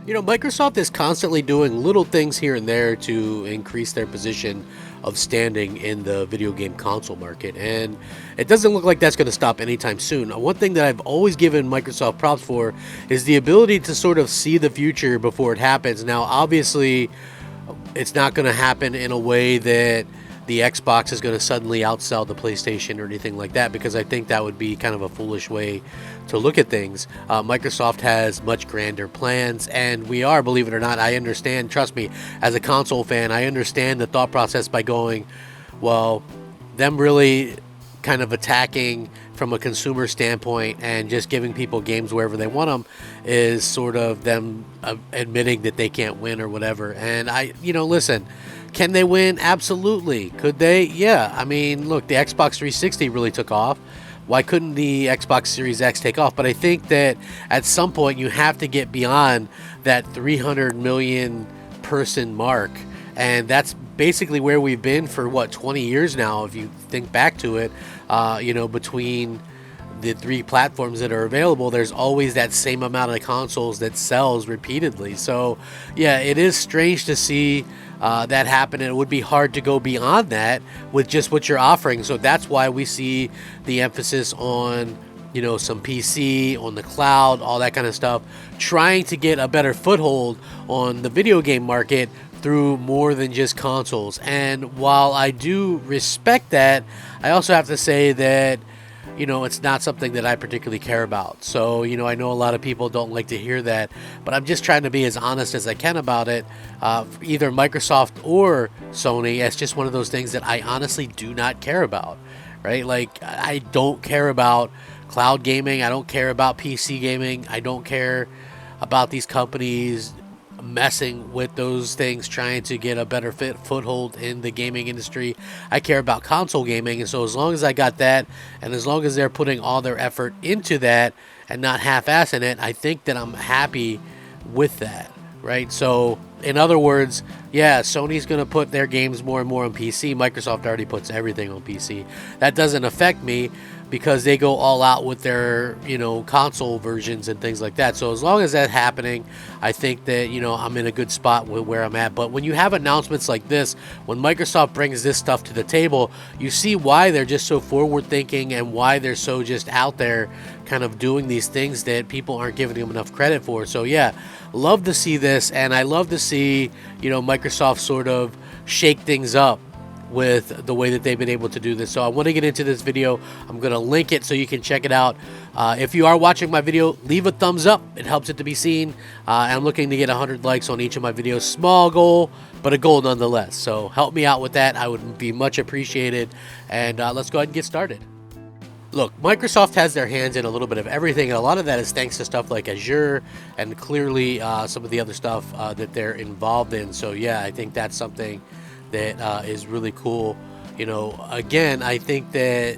Microsoft is constantly doing little things here and there to increase their position of standing in the video game console market, and it doesn't look like that's going to stop anytime soon. One thing that I've always given Microsoft props for is the ability to sort of see the future before it happens. Now, obviously, it's not going to happen in a way that the Xbox is going to suddenly outsell the PlayStation or anything like that, because I think that would be kind of a foolish way to look at things. Microsoft has much grander plans, and we are, believe it or not, I understand, trust me, as a console fan, I understand the thought process by going, well, them really kind of attacking from a consumer standpoint and just giving people games wherever they want them is sort of them admitting that they can't win or whatever. And listen, can they win? Absolutely. Could they? Yeah. I mean, look, the Xbox 360 really took off. Why couldn't the Xbox Series X take off? But I think that at some point you have to get beyond that 300 million person mark. And that's basically where we've been for, 20 years now, if you think back to it. Between the three platforms that are available, there's always that same amount of consoles that sells repeatedly. So, yeah, it is strange to see that happen, and it would be hard to go beyond that with just what you're offering. So that's why we see the emphasis on some PC, on the cloud, all that kind of stuff, trying to get a better foothold on the video game market through more than just consoles. And while I do respect that, I also have to say that it's not something that I particularly care about. So, I know a lot of people don't like to hear that, but I'm just trying to be as honest as I can about it. Either Microsoft or Sony, it's just one of those things that I honestly do not care about, right? Like, I don't care about cloud gaming. I don't care about PC gaming. I don't care about these companies messing with those things, trying to get a better foothold in the gaming industry. I care about console gaming, and so as long as I got that, and as long as they're putting all their effort into that and not half-assing it, I think that I'm happy with that, right? So in other words, yeah, Sony's going to put their games more and more on PC. Microsoft already puts everything on PC. That doesn't affect me because they go all out with their, console versions and things like that. So as long as that's happening, I think that, I'm in a good spot with where I'm at. But when you have announcements like this, when Microsoft brings this stuff to the table, you see why they're just so forward thinking and why they're so just out there kind of doing these things that people aren't giving them enough credit for. So yeah, love to see this, and I love to see, Microsoft sort of shake things up with the way that they've been able to do this. So I want to get into this video. I'm going to link it so you can check it out. If you are watching my video, leave a thumbs up. It helps it to be seen. I'm looking to get 100 likes on each of my videos. Small goal, but a goal nonetheless. So help me out with that. I would be much appreciated. And let's go ahead and get started. Look, Microsoft has their hands in a little bit of everything, and a lot of that is thanks to stuff like Azure and clearly some of the other stuff that they're involved in. So yeah, I think that's something that is really cool. Again, I think that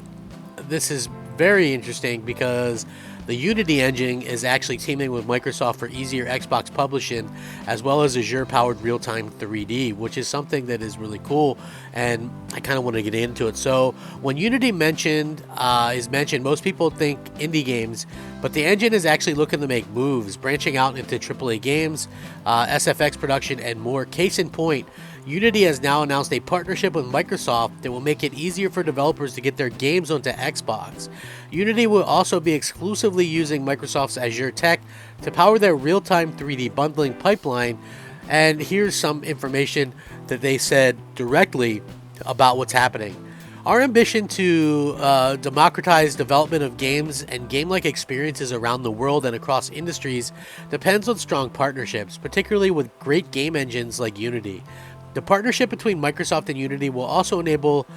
this is very interesting because the Unity engine is actually teaming with Microsoft for easier Xbox publishing, as well as Azure-powered real-time 3D, which is something that is really cool, and I kind of want to get into it. So when Unity is mentioned, most people think indie games, but the engine is actually looking to make moves, branching out into AAA games, SFX production, and more. Case in point, Unity has now announced a partnership with Microsoft that will make it easier for developers to get their games onto Xbox. Unity will also be exclusively using Microsoft's Azure tech to power their real-time 3D bundling pipeline. And here's some information that they said directly about what's happening. Our ambition to democratize development of games and game-like experiences around the world and across industries depends on strong partnerships, particularly with great game engines like Unity. The partnership between Microsoft and Unity will also enable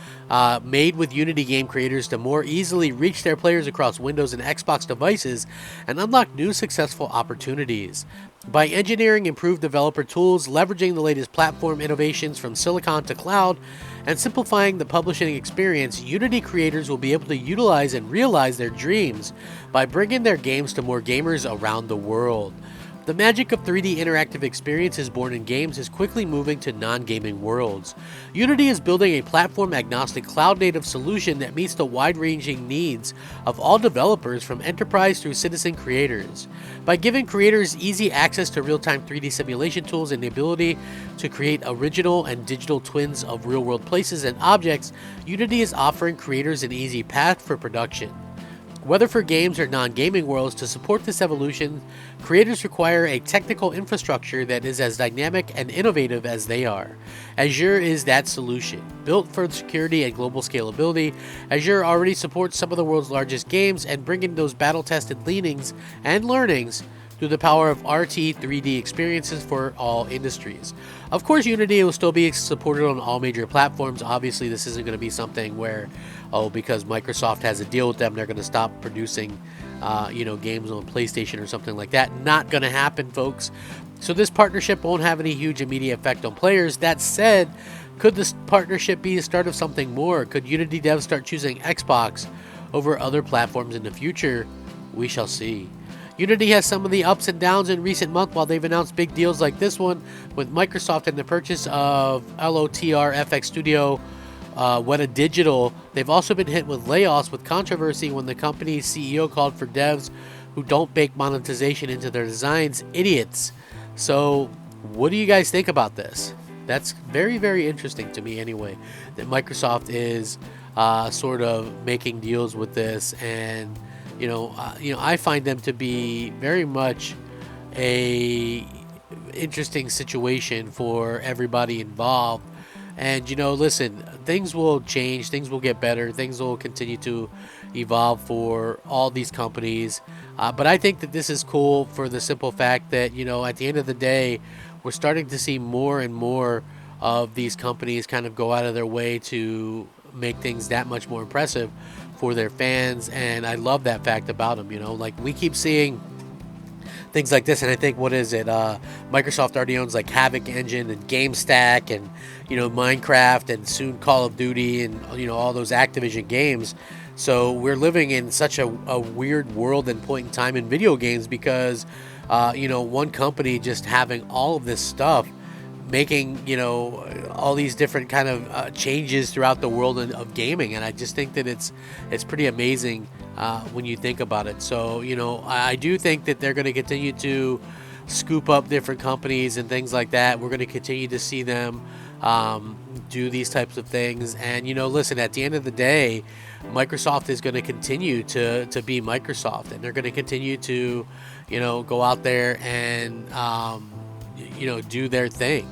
made with Unity game creators to more easily reach their players across Windows and Xbox devices and unlock new successful opportunities. By engineering improved developer tools, leveraging the latest platform innovations from silicon to cloud, and simplifying the publishing experience, Unity creators will be able to utilize and realize their dreams by bringing their games to more gamers around the world. The magic of 3D interactive experiences born in games is quickly moving to non-gaming worlds. Unity is building a platform-agnostic cloud-native solution that meets the wide-ranging needs of all developers from enterprise through citizen creators. By giving creators easy access to real-time 3D simulation tools and the ability to create original and digital twins of real-world places and objects, Unity is offering creators an easy path for production. Whether for games or non-gaming worlds, to support this evolution, creators require a technical infrastructure that is as dynamic and innovative as they are. Azure is that solution. Built for security and global scalability, Azure already supports some of the world's largest games and bringing those battle-tested leanings and learnings through the power of RT 3D experiences for all industries. Of course, Unity will still be supported on all major platforms. Obviously, this isn't going to be something where, because Microsoft has a deal with them, they're going to stop producing, games on PlayStation or something like that. Not going to happen, folks. So this partnership won't have any huge immediate effect on players. That said, could this partnership be the start of something more? Could Unity devs start choosing Xbox over other platforms in the future? We shall see. Unity has some of the ups and downs in recent months. While they've announced big deals like this one with Microsoft and the purchase of LOTR FX Studio, Weta Digital, they've also been hit with layoffs with controversy when the company's CEO called for devs who don't bake monetization into their designs idiots. So what do you guys think about this? That's very, very interesting to me anyway, that Microsoft is sort of making deals with this, and I find them to be very much a interesting situation for everybody involved. And listen, things will change, things will get better, things will continue to evolve for all these companies. But I think that this is cool for the simple fact that at the end of the day, we're starting to see more and more of these companies kind of go out of their way to make things that much more impressive for their fans, and I love that fact about them. Like, we keep seeing things like this, and I think, what is it, Microsoft already owns like Havoc Engine and GameStack and Minecraft and soon Call of Duty and all those Activision games. So we're living in such a weird world and point in time in video games because one company just having all of this stuff, making all these different kind of changes throughout the world of gaming, and I just think that it's pretty amazing when you think about it. So I do think that they're going to continue to scoop up different companies and things like that. We're going to continue to see them do these types of things, and listen, at the end of the day, Microsoft is going to continue to be Microsoft, and they're going to continue to go out there and do their thing.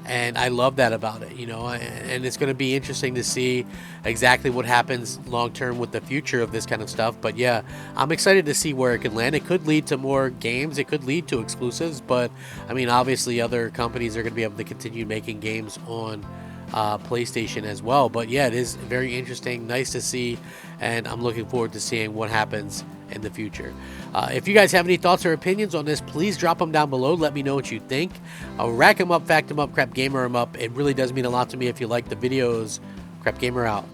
And I love that about it, and it's going to be interesting to see exactly what happens long term with the future of this kind of stuff. But yeah, I'm excited to see where it can land. It could lead to more games, it could lead to exclusives, but I mean, obviously other companies are going to be able to continue making games on PlayStation as well. But yeah, it is very interesting, nice to see, and I'm looking forward to seeing what happens in the future. If you guys have any thoughts or opinions on this, please drop them down below. Let me know what you think. Rack them up, fact them up, Crap Gamer them up. It really does mean a lot to me if you like the videos. Crap Gamer out.